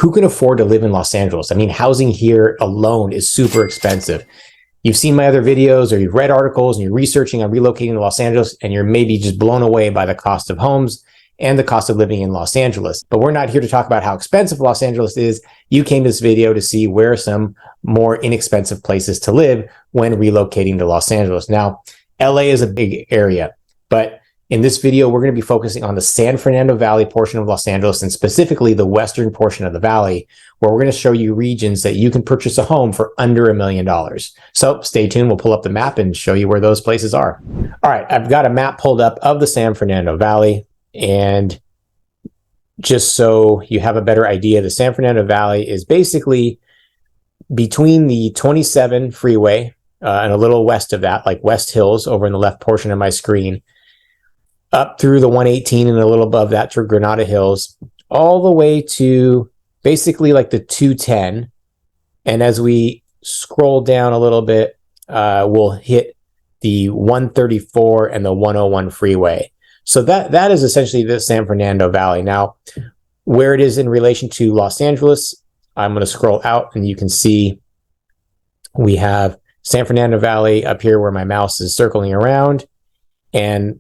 who can afford to live in Los Angeles? I mean, housing here alone is super expensive. You've seen my other videos or you've read articles and you're researching on relocating to Los Angeles and you're maybe just blown away by the cost of homes and the cost of living in Los Angeles. But we're not here to talk about how expensive Los Angeles is. You came to this video to see where are some more inexpensive places to live when relocating to Los Angeles. Now, LA is a big area, but in this video, we're going to be focusing on the San Fernando Valley portion of Los Angeles and specifically the western portion of the valley, where we're going to show you regions that you can purchase a home for under $1 million. So stay tuned. We'll pull up the map and show you where those places are. All right, I've got a map pulled up of the San Fernando Valley. And just so you have a better idea, the San Fernando Valley is basically between the 27 freeway and a little west of that, like West Hills over in the left portion of my screen, up through the 118 and a little above that to Granada Hills, all the way to basically like the 210. And as we scroll down a little bit, we'll hit the 134 and the 101 freeway. So that is essentially the San Fernando Valley. Now, where it is in relation to Los Angeles, I'm going to scroll out and you can see we have San Fernando Valley up here where my mouse is circling around, and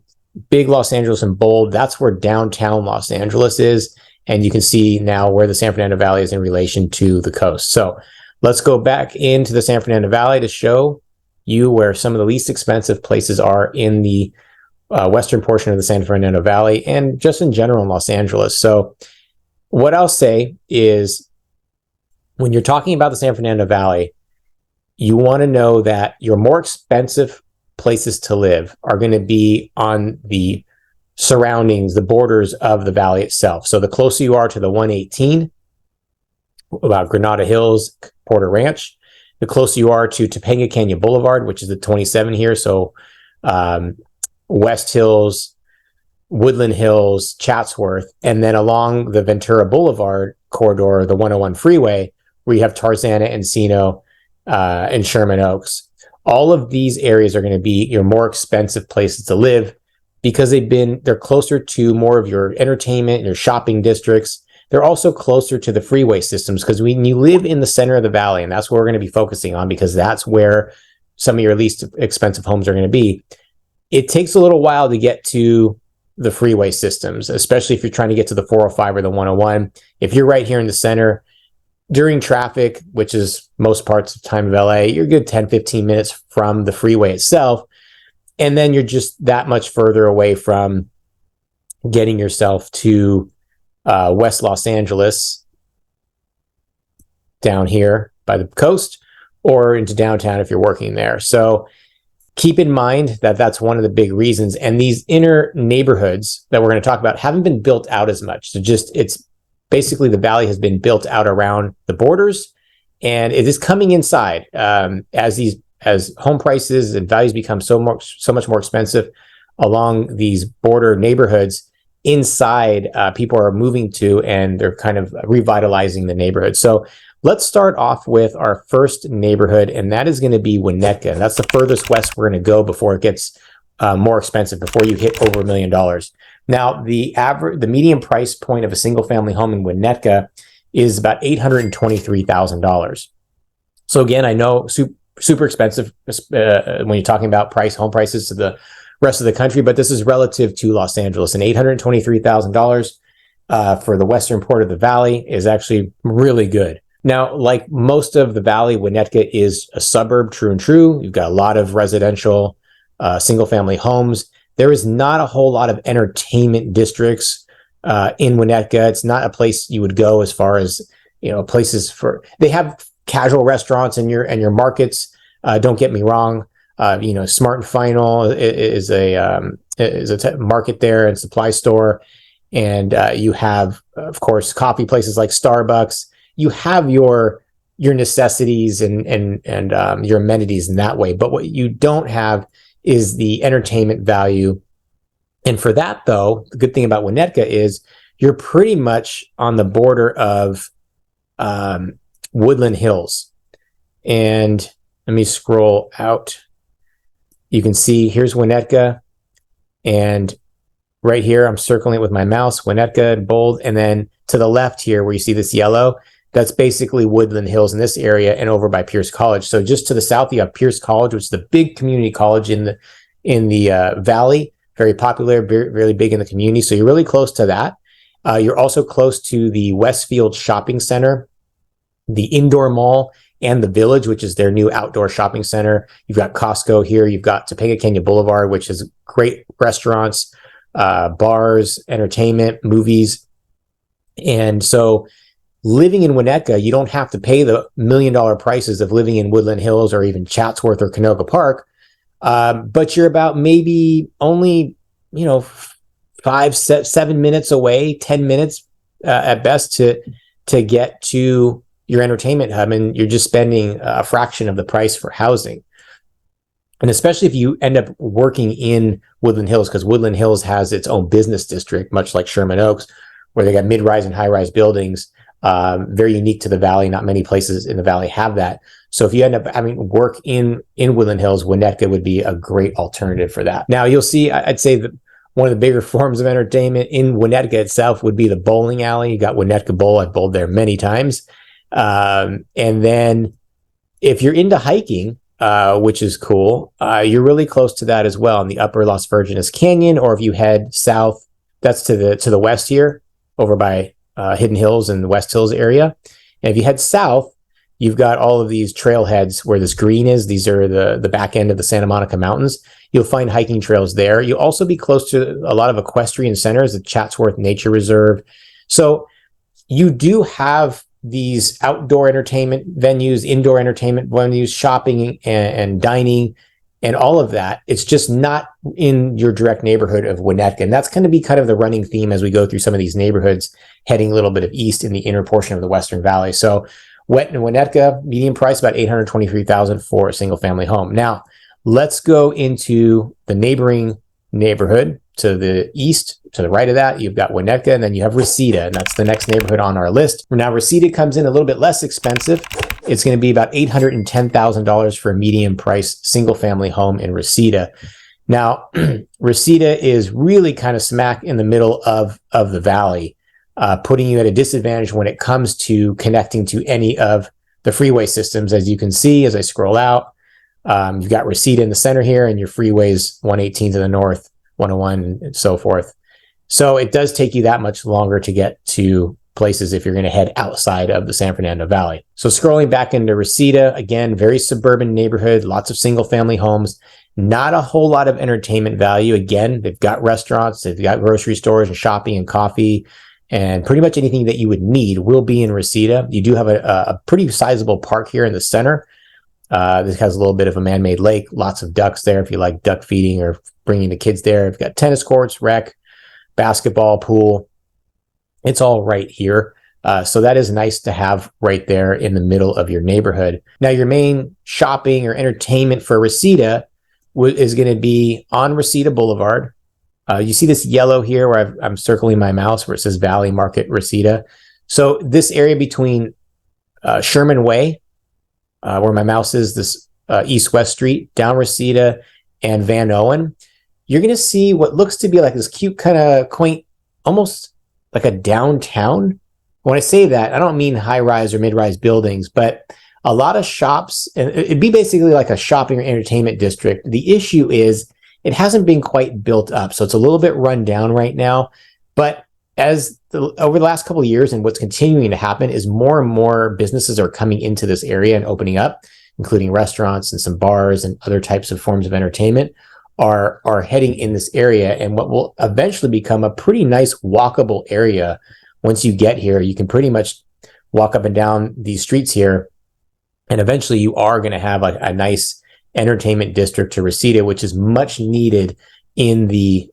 big Los Angeles in bold, that's where downtown Los Angeles is. And you can see now where the San Fernando Valley is in relation to the coast. So let's go back into the San Fernando Valley to show you where some of the least expensive places are in the western portion of the San Fernando Valley and just in general in Los Angeles. So what I'll say is when you're talking about the San Fernando Valley, you want to know that your more expensive places to live are going to be on the surroundings, the borders of the valley itself. So the closer you are to the 118, about Granada Hills, Porter Ranch, the closer you are to Topanga Canyon Boulevard, which is the 27 here. So West Hills, Woodland Hills, Chatsworth, and then along the Ventura Boulevard corridor, the 101 freeway, where you have Tarzana, Encino, and Sherman Oaks. All of these areas are going to be your more expensive places to live because they're closer to more of your entertainment, your shopping districts. They're also closer to the freeway systems because when you live in the center of the valley, and that's what we're going to be focusing on because that's where some of your least expensive homes are going to be, it takes a little while to get to the freeway systems, especially if you're trying to get to the 405 or the 101. If you're right here in the center, during traffic, which is most parts of the time of LA, you're good 10, 15 minutes from the freeway itself. And then you're just that much further away from getting yourself to West Los Angeles down here by the coast or into downtown if you're working there. So keep in mind that that's one of the big reasons. And these inner neighborhoods that we're going to talk about haven't been built out as much. So it's basically the valley has been built out around the borders, and it is coming inside as home prices and values become so much more expensive along these border neighborhoods. Inside, people are moving to, and they're kind of revitalizing the neighborhood. So let's start off with our first neighborhood, and that is going to be Winnetka. That's the furthest west we're going to go before it gets more expensive, before you hit over $1 million. Now, the median price point of a single family home in Winnetka is about $823,000. So again, I know super expensive when you're talking about home prices to the rest of the country, but this is relative to Los Angeles. And $823,000 for the western part of the valley is actually really good. Now, like most of the valley, Winnetka is a suburb, true and true. You've got a lot of residential single family homes. There is not a whole lot of entertainment districts in Winnetka. It's not a place you would go as far as, places they have casual restaurants in your markets. Don't get me wrong. Smart and Final is a market there and supply store. And you have, of course, coffee places like Starbucks. You have your necessities and your amenities in that way. But what you don't have is the entertainment value. And for that, though, the good thing about Winnetka is you're pretty much on the border of Woodland Hills. And let me scroll out. You can see here's Winnetka. And right here, I'm circling it with my mouse, Winnetka in bold. And then to the left here, where you see this yellow, That's basically Woodland Hills in this area and over by Pierce College. So just to the south, you have Pierce College, which is the big community college in the valley, very popular, really big in the community. So you're really close to that. You're also close to the Westfield Shopping Center, the indoor mall, and the Village, which is their new outdoor shopping center. You've got Costco here. You've got Topanga Canyon Boulevard, which is great restaurants, bars, entertainment, movies. And so living in Winnetka, you don't have to pay the $1 million prices of living in Woodland Hills or even Chatsworth or Canoga Park. But you're about maybe only, 7 minutes away, 10 minutes at best to get to your entertainment hub, and you're just spending a fraction of the price for housing. And especially if you end up working in Woodland Hills, because Woodland Hills has its own business district, much like Sherman Oaks, where they got mid-rise and high-rise buildings, very unique to the valley. Not many places in the valley have that. So if you end up having work in Woodland Hills, Winnetka would be a great alternative for that. Now you'll see, I'd say that one of the bigger forms of entertainment in Winnetka itself would be the bowling alley. You got Winnetka Bowl. I've bowled there many times. And then if you're into hiking, which is cool, you're really close to that as well in the upper Las Virgenes Canyon, or if you head south, that's to the west here, over by Hidden Hills and the West Hills area. And if you head south, you've got all of these trailheads where this green is. These are the back end of the Santa Monica Mountains. You'll find hiking trails there. You'll also be close to a lot of equestrian centers, the Chatsworth Nature Reserve. So you do have these outdoor entertainment venues, indoor entertainment venues, shopping and dining, and all of that. It's just not in your direct neighborhood of Winnetka. And that's going to be kind of the running theme as we go through some of these neighborhoods, heading a little bit of east in the inner portion of the Western Valley. So Winnetka, median price, about $823,000 for a single family home. Now, let's go into the neighboring neighborhood to the east. To the right of that, you've got Winnetka, and then you have Reseda, and that's the next neighborhood on our list. Now, Reseda comes in a little bit less expensive. It's going to be about $810,000 for a medium price single family home in Reseda. Now, Reseda is really kind of smack in the middle of the valley, putting you at a disadvantage when it comes to connecting to any of the freeway systems. As you can see, as I scroll out, you've got Reseda in the center here, and your freeways 118 to the north, 101, and so forth. So it does take you that much longer to get to places if you're going to head outside of the San Fernando Valley. So scrolling back into Reseda, again, very suburban neighborhood, lots of single family homes, not a whole lot of entertainment value. Again, they've got restaurants, they've got grocery stores and shopping and coffee, and pretty much anything that you would need will be in Reseda. You do have a pretty sizable park here in the center. This has a little bit of a man-made lake, lots of ducks there if you like duck feeding or bringing the kids there. You've got tennis courts, rec, basketball, pool. It's all right here. So that is nice to have right there in the middle of your neighborhood. Now, your main shopping or entertainment for Reseda is going to be on Reseda Boulevard. You see this yellow here where I'm circling my mouse where it says Valley Market Reseda. So this area between Sherman Way, where my mouse is, this east-west street, down Reseda, and Van Owen, you're going to see what looks to be like this cute, kind of quaint, almost like a downtown. When I say that, I don't mean high-rise or mid-rise buildings, but a lot of shops, and it'd be basically like a shopping or entertainment district. The issue is it hasn't been quite built up, so it's a little bit run down right now. But over the last couple of years, and what's continuing to happen is more and more businesses are coming into this area and opening up, including restaurants and some bars and other types of forms of entertainment are heading in this area. And what will eventually become a pretty nice walkable area. Once you get here, you can pretty much walk up and down these streets here. And eventually you are going to have a nice entertainment district to Reseda, which is much needed in the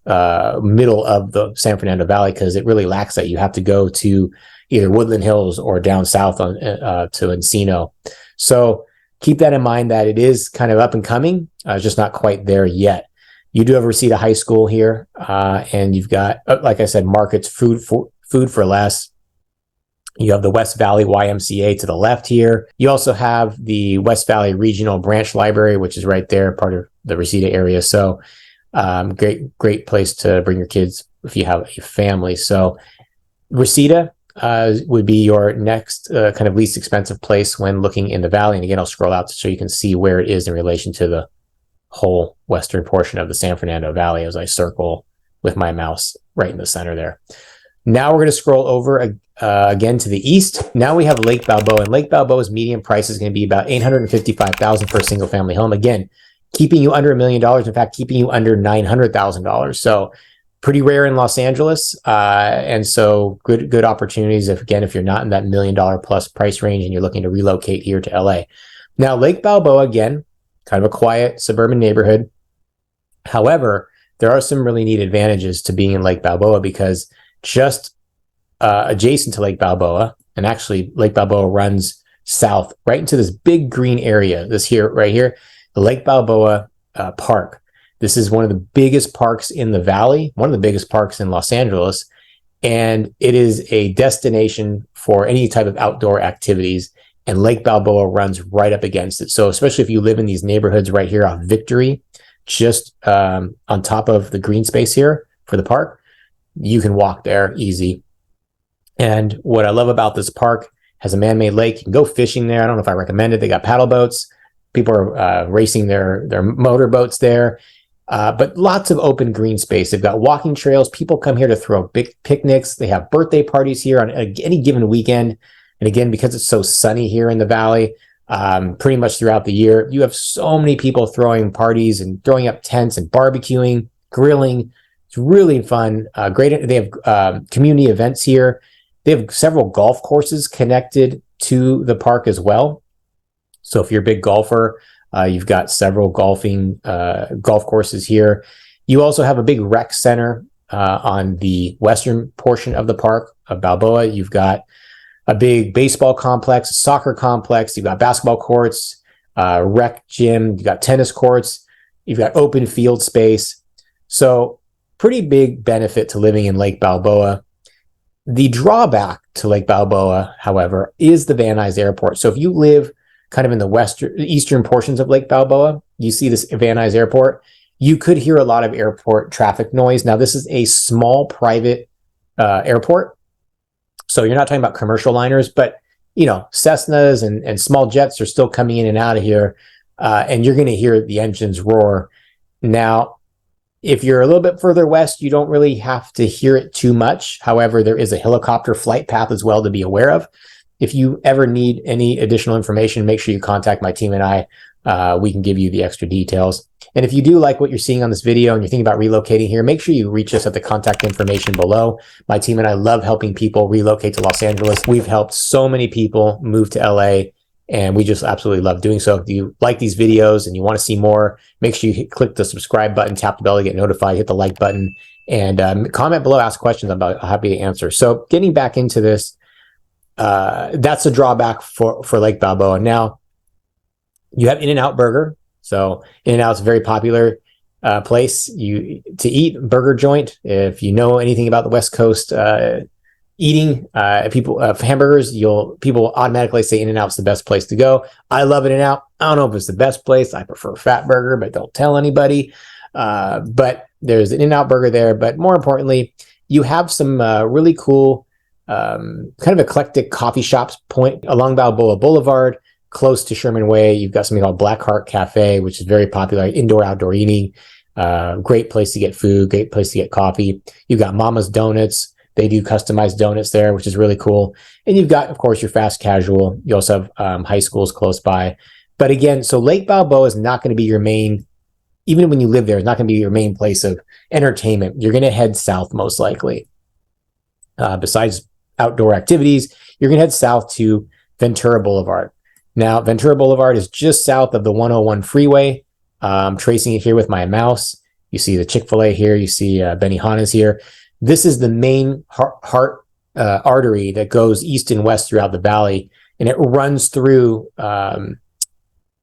middle of the San Fernando Valley, because it really lacks that. You have to go to either Woodland Hills or down south to Encino. So keep that in mind, that it is kind of up and coming, just not quite there yet. You do have Reseda High School here, and you've got, like I said, markets, food for less. You have the West Valley YMCA to the left here. You also have the West Valley Regional Branch Library, which is right there, part of the Reseda area. So great place to bring your kids if you have a family. So Reseda, would be your next kind of least expensive place when looking in the valley. And again, I'll scroll out so you can see where it is in relation to the whole western portion of the San Fernando Valley as I circle with my mouse right in the center there. Now we're going to scroll over again to the east. Now we have Lake Balboa, and Lake Balboa's median price is going to be about $855,000 for a single family home. Again, keeping you under $1 million. In fact, keeping you under $900,000. So pretty rare in Los Angeles. And so good opportunities if you're not in that $1 million plus price range and you're looking to relocate here to LA. Now, Lake Balboa, again, kind of a quiet suburban neighborhood. However, there are some really neat advantages to being in Lake Balboa because just adjacent to Lake Balboa, and actually Lake Balboa runs south right into this big green area, right here, the Lake Balboa Park. This is one of the biggest parks in the valley, one of the biggest parks in Los Angeles, and it is a destination for any type of outdoor activities, and Lake Balboa runs right up against it. So especially if you live in these neighborhoods right here on Victory, just on top of the green space here for the park, you can walk there easy. And what I love about this park has a man-made lake. You can go fishing there. I don't know if I recommend it. They got paddle boats. People are racing their motor boats there. But lots of open green space. They've got walking trails. People come here to throw big picnics. They have birthday parties here on any given weekend. And again, because it's so sunny here in the valley, pretty much throughout the year, you have so many people throwing parties and throwing up tents and barbecuing, grilling. It's really fun. Great. They have community events here. They have several golf courses connected to the park as well. So if you're a big golfer, you've got several golf courses here. You also have a big rec center on the western portion of the park of Balboa. You've got a big baseball complex, a soccer complex. You've got basketball courts, rec gym. You've got tennis courts. You've got open field space. So pretty big benefit to living in Lake Balboa. The drawback to Lake Balboa, however, is the Van Nuys Airport. So if you live kind of in the eastern portions of Lake Balboa, you see this Van Nuys Airport, you could hear a lot of airport traffic noise. Now, this is a small private airport. So you're not talking about commercial liners, but, Cessnas and small jets are still coming in and out of here, and you're going to hear the engines roar. Now, if you're a little bit further west, you don't really have to hear it too much. However, there is a helicopter flight path as well to be aware of. If you ever need any additional information, make sure you contact my team and I. We can give you the extra details. And if you do like what you're seeing on this video and you're thinking about relocating here, make sure you reach us at the contact information below. My team and I love helping people relocate to Los Angeles. We've helped so many people move to LA, and we just absolutely love doing so. If you like these videos and you want to see more, make sure you click the subscribe button, tap the bell to get notified, hit the like button, and comment below, ask questions. I'm happy to answer. So getting back into this, that's a drawback for Lake Balboa. Now, you have In-N-Out Burger. So In-N-Out's a very popular place to eat, burger joint. If you know anything about the West Coast eating hamburgers, people will automatically say In-N-Out's the best place to go. I love In-N-Out. I don't know if it's the best place. I prefer Fat Burger, but don't tell anybody. But there's an In-N-Out Burger there. But more importantly, you have some really cool kind of eclectic coffee shops along Balboa Boulevard, close to Sherman Way. You've got something called Blackheart Cafe, which is very popular, indoor-outdoor eating. Great place to get food, great place to get coffee. You've got Mama's Donuts. They do customized donuts there, which is really cool. And you've got, of course, your fast casual. You also have high schools close by. But again, so Lake Balboa is not going to be your main, even when you live there, it's not going to be your main place of entertainment. You're going to head south most likely. Besides outdoor activities, you're going to head south to Ventura Boulevard. Now, Ventura Boulevard is just south of the 101 freeway. I'm tracing it here with my mouse. You see the Chick-fil-A here. You see Benihana's here. This is the main heart artery that goes east and west throughout the valley, and it runs through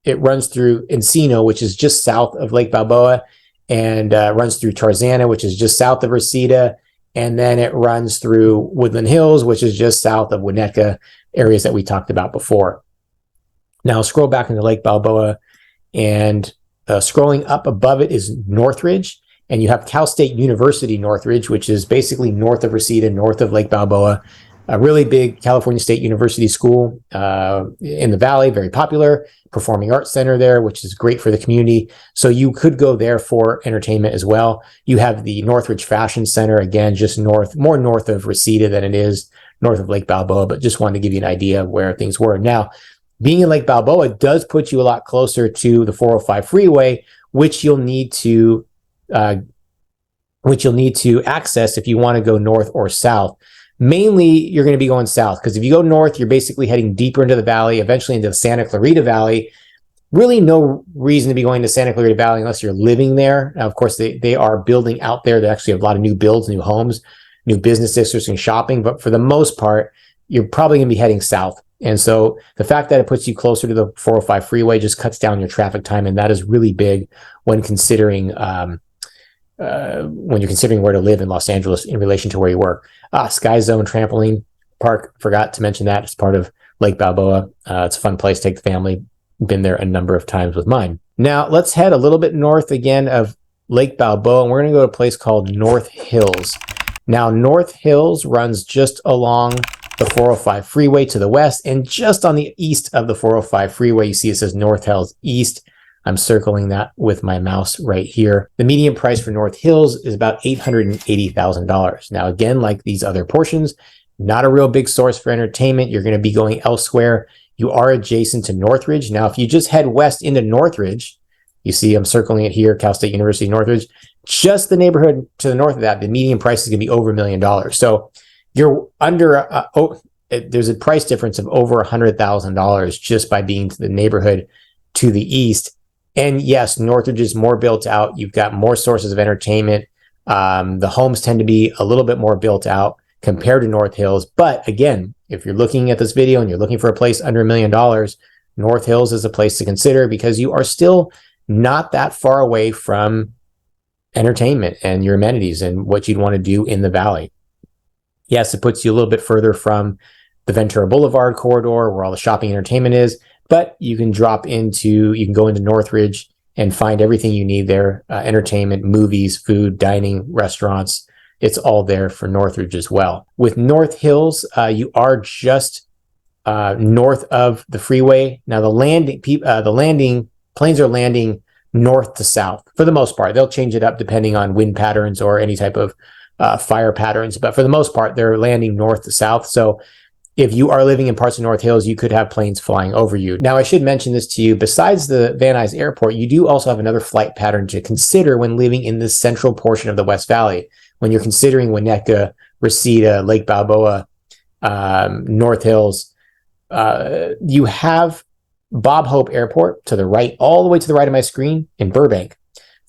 Encino, which is just south of Lake Balboa, and runs through Tarzana, which is just south of Reseda, and then it runs through Woodland Hills, which is just south of Winnetka, areas that we talked about before. Now scroll back into Lake Balboa, and scrolling up above it is Northridge, and you have Cal State University Northridge, which is basically north of Reseda, north of Lake Balboa. a really big California State University school in the Valley, very popular, performing arts center there, which is great for the community. So you could go there for entertainment as well. You have the Northridge Fashion Center, again, just more north of Reseda than it is north of Lake Balboa, but just wanted to give you an idea of where things were. Now, being in Lake Balboa does put you a lot closer to the 405 freeway, which you'll need to access if you want to go north or south. Mainly, you're going to be going south, because if you go north, you're basically heading deeper into the valley, eventually into the Santa Clarita Valley. Really no reason to be going to Santa Clarita Valley unless you're living there. Now, of course, they are building out there. They actually have a lot of new builds, new homes, new business districts and shopping. But for the most part, you're probably going to be heading south. And so the fact that it puts you closer to the 405 freeway just cuts down your traffic time. And that is really big when considering when you're considering where to live in Los Angeles in relation to where you work. Sky Zone Trampoline Park, forgot to mention that. It's part of Lake Balboa. It's a fun place. Take the family. Been there a number of times with mine. Now, let's head a little bit north again of Lake Balboa, and we're going to go to a place called North Hills. Now, North Hills runs just along the 405 freeway to the west, and just on the east of the 405 freeway, you see it says North Hills East. I'm circling that with my mouse right here. The median price for North Hills is about $880,000. Now, again, like these other portions, not a real big source for entertainment. You're going to be going elsewhere. You are adjacent to Northridge. Now, if you just head west into Northridge, you see I'm circling it here, Cal State University, Northridge. Just the neighborhood to the north of that, the median price is going to be over $1 million. So you're under, there's a price difference of over $100,000 just by being to the neighborhood to the east. And yes, Northridge is more built out. You've got more sources of entertainment. The homes tend to be a little bit more built out compared to North Hills. But again, if you're looking at this video and you're looking for a place under $1 million, North Hills is a place to consider, because you are still not that far away from entertainment and your amenities and what you'd want to do in the valley. Yes, it puts you a little bit further from the Ventura Boulevard corridor where all the shopping and entertainment is, but you can go into Northridge and find everything you need there. Entertainment, movies, food, dining, restaurants. It's all there for Northridge as well. With North Hills, you are just north of the freeway. Now planes are landing north to south for the most part. They'll change it up depending on wind patterns or any type of fire patterns, but for the most part, they're landing north to south. So if you are living in parts of North Hills, you could have planes flying over you. Now, I should mention this to you. Besides the Van Nuys Airport, you do also have another flight pattern to consider when living in the central portion of the West Valley. When you're considering Winnetka, Reseda, Lake Balboa, North Hills, you have Bob Hope Airport to the right, all the way to the right of my screen in Burbank.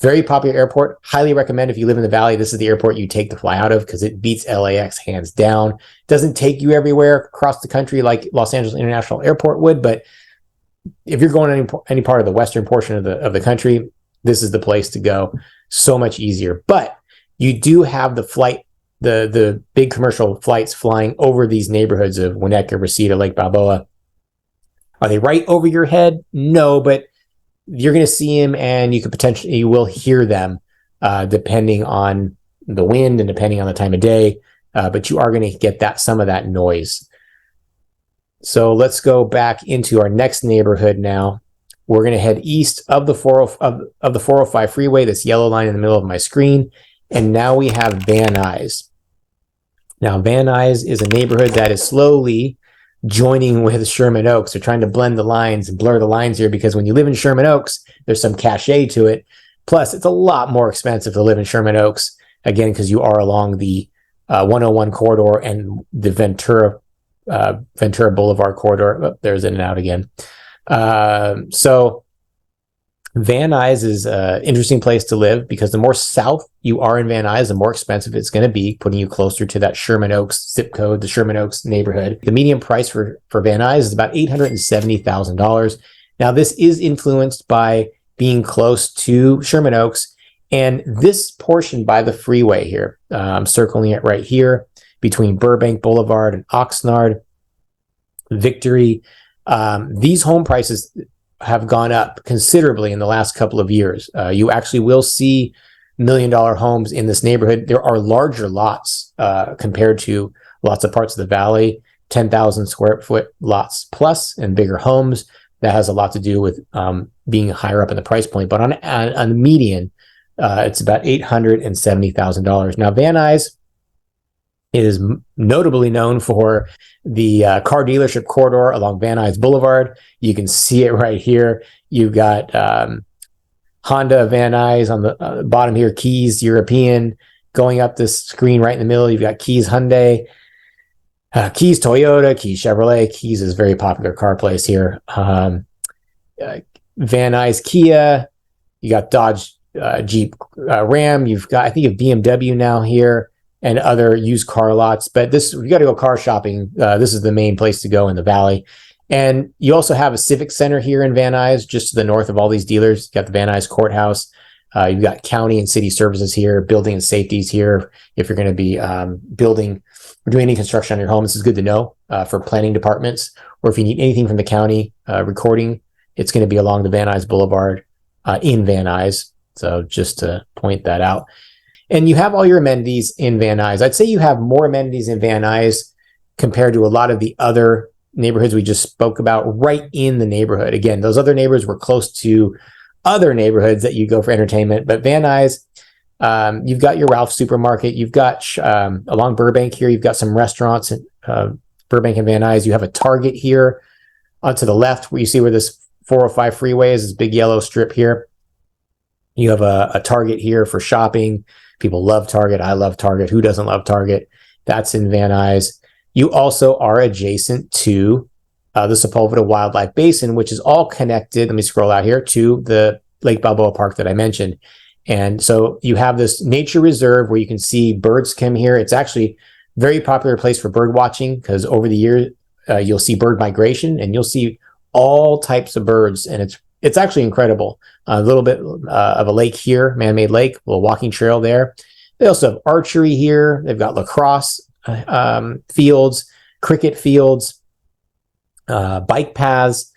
Very popular airport. Highly recommend if you live in the Valley, this is the airport you take to fly out of, because it beats LAX hands down. Doesn't take you everywhere across the country like Los Angeles International Airport would, but if you're going to any part of the western portion of the country, this is the place to go. So much easier. But you do have the big commercial flights flying over these neighborhoods of Winnetka, Reseda, Lake Balboa. Are they right over your head? No, but you're going to see them, and you will hear them depending on the wind and depending on the time of day. But you are going to get some of that noise. So let's go back into our next neighborhood now. We're going to head east of the 405 freeway, this yellow line in the middle of my screen. And now we have Van Nuys. Now, Van Nuys is a neighborhood that is slowly joining with Sherman Oaks. They're trying to blend the lines and blur the lines here, because when you live in Sherman Oaks, there's some cachet to it. Plus, it's a lot more expensive to live in Sherman Oaks, again, because you are along the 101 corridor and the Ventura Boulevard corridor. Oh, there's in and out again. So Van Nuys is an interesting place to live, because the more south you are in Van Nuys, the more expensive it's going to be, putting you closer to that Sherman Oaks zip code, the Sherman Oaks neighborhood. The median price for Van Nuys is about $870,000. Now, this is influenced by being close to Sherman Oaks, and this portion by the freeway here, I'm circling it right here, between Burbank Boulevard and Oxnard, Victory. These home prices have gone up considerably in the last couple of years. You actually will see $1 million homes in this neighborhood. There are larger lots compared to lots of parts of the valley, 10,000 square foot lots plus and bigger homes. That has a lot to do with being higher up in the price point. But on the median, it's about $870,000. Now, Van Nuys is notably known for the car dealership corridor along Van Nuys Boulevard. You can see it right here. You've got Honda Van Nuys on the bottom here, Keys European. Going up this screen right in the middle, you've got Keys Hyundai, Keys Toyota, Keys Chevrolet. Keys is a very popular car place here. Van Nuys Kia. You got Dodge Jeep Ram. You've got, I think, you have BMW now here, and other used car lots. But this, if you got to go car shopping, this is the main place to go in the valley. And you also have a civic center here in Van Nuys, just to the north of all these dealers. You got the Van Nuys Courthouse. You've got county and city services here, building and safeties here. If you're going to be building or doing any construction on your home, this is good to know for planning departments. Or if you need anything from the county recording, it's going to be along the Van Nuys Boulevard in Van Nuys. So just to point that out. And you have all your amenities in Van Nuys. I'd say you have more amenities in Van Nuys compared to a lot of the other neighborhoods we just spoke about right in the neighborhood. Again, those other neighborhoods were close to other neighborhoods that you go for entertainment. But Van Nuys, you've got your Ralph's supermarket. You've got along Burbank here, you've got some restaurants in Burbank and Van Nuys. You have a Target here to the left where you see where this 405 freeway is, this big yellow strip here. You have a Target here for shopping. People love Target. I love Target. Who doesn't love Target? That's in Van Nuys. You also are adjacent to the Sepulveda Wildlife Basin, which is all connected. Let me scroll out here to the Lake Balboa Park that I mentioned. And so you have this nature reserve where you can see birds come here. It's actually a very popular place for bird watching because over the years, you'll see bird migration and you'll see all types of birds. And it's actually incredible. A little bit of a lake here, man-made lake, a little walking trail there. They also have archery here. They've got lacrosse fields, cricket fields, bike paths,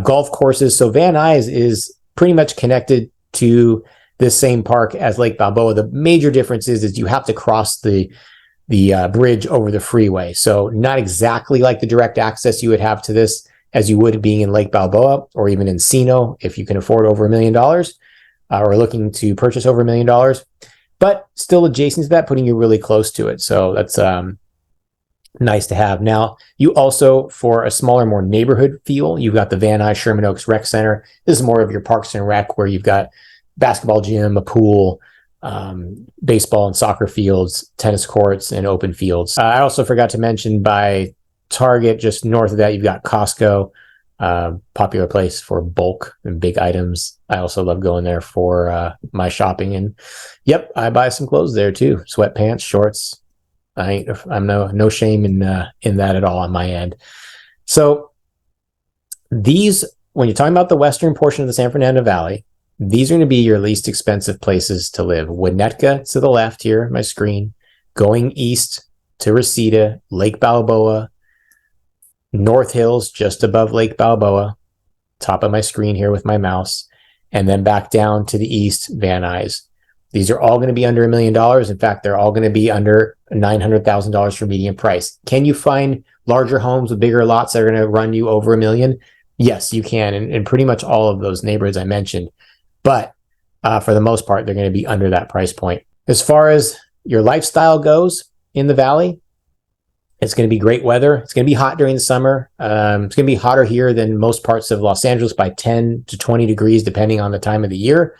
golf courses. So Van Nuys is pretty much connected to this same park as Lake Balboa. The major difference is you have to cross the bridge over the freeway. So not exactly like the direct access you would have to this as you would being in Lake Balboa or even Encino if you can afford over $1 million or looking to purchase over $1 million. But still adjacent to that, putting you really close to it. So that's nice to have. Now, you also, for a smaller, more neighborhood feel, you've got the Van Nuys Sherman Oaks Rec Center. This is more of your parks and rec where you've got basketball gym, a pool, baseball and soccer fields, tennis courts, and open fields. I also forgot to mention by Target, just north of that, you've got Costco, popular place for bulk and big items. I also love going there for my shopping. And yep, I buy some clothes there too. Sweatpants, shorts. I'm no shame in that at all on my end. So these, when you're talking about the western portion of the San Fernando Valley, these are going to be your least expensive places to live. Winnetka to the left here on my screen, going east to Reseda, Lake Balboa, North Hills just above Lake Balboa, top of my screen here with my mouse, and then back down to the east, Van Nuys. These are all going to be under $1 million. In fact, they're all going to be under $900,000 for median price. Can you find larger homes with bigger lots that are going to run you over $1 million? Yes, you can, in pretty much all of those neighborhoods I mentioned. But for the most part, they're going to be under that price point. As far as your lifestyle goes in the valley, it's going to be great weather. It's going to be hot during the summer. It's going to be hotter here than most parts of Los Angeles by 10 to 20 degrees, depending on the time of the year.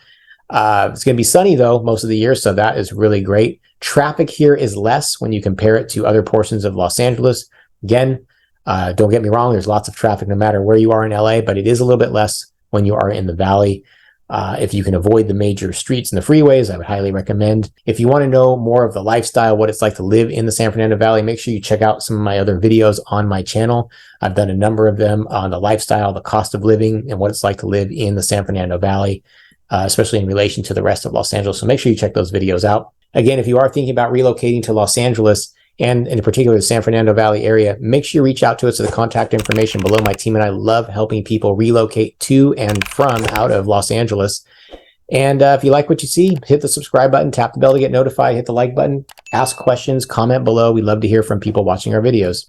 It's going to be sunny, though, most of the year, so that is really great. Traffic here is less when you compare it to other portions of Los Angeles. Again, don't get me wrong, there's lots of traffic no matter where you are in LA, but it is a little bit less when you are in the valley. If you can avoid the major streets and the freeways, I would highly recommend. If you want to know more of the lifestyle, what it's like to live in the San Fernando Valley, make sure you check out some of my other videos on my channel. I've done a number of them on the lifestyle, the cost of living, and what it's like to live in the San Fernando Valley, especially in relation to the rest of Los Angeles. So make sure you check those videos out. Again, if you are thinking about relocating to Los Angeles, and in particular the San Fernando Valley area, make sure you reach out to us at the contact information below. My team and I love helping people relocate to and from out of Los Angeles. And if you like what you see, hit the subscribe button, tap the bell to get notified, hit the like button, ask questions, comment below. We love to hear from people watching our videos.